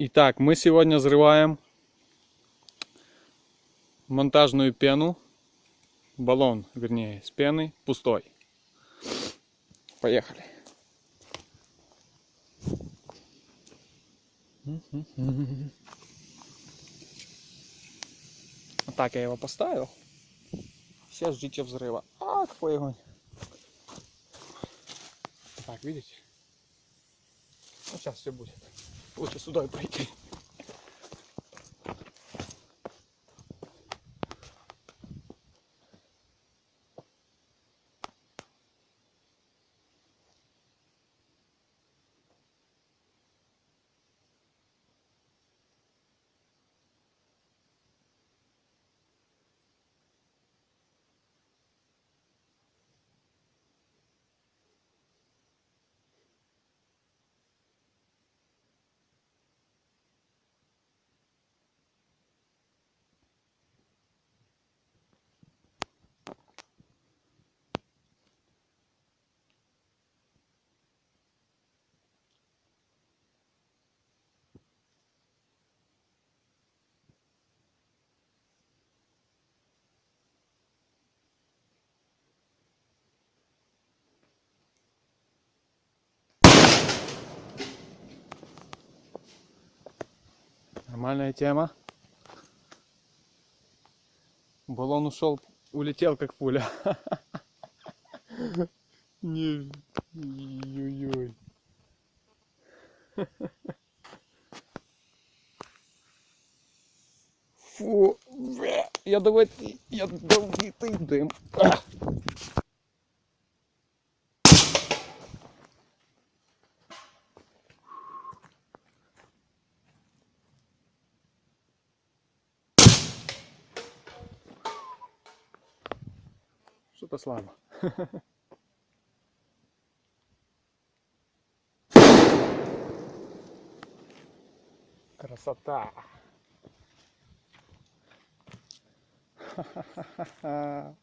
Итак, мы сегодня взрываем монтажную пену, баллон, вернее, с пены пустой. Поехали. Вот так я его поставил. Сейчас ждите взрыва. А, какой огонь. Так, видите? Ну, сейчас все будет. Лучше сюда и пройти. Нормальная тема. Баллон ушел, улетел как пуля. Не, ой-ой. Фу, ядовитый дым. Что-то слабо. Красота. Ха-ха-ха-ха.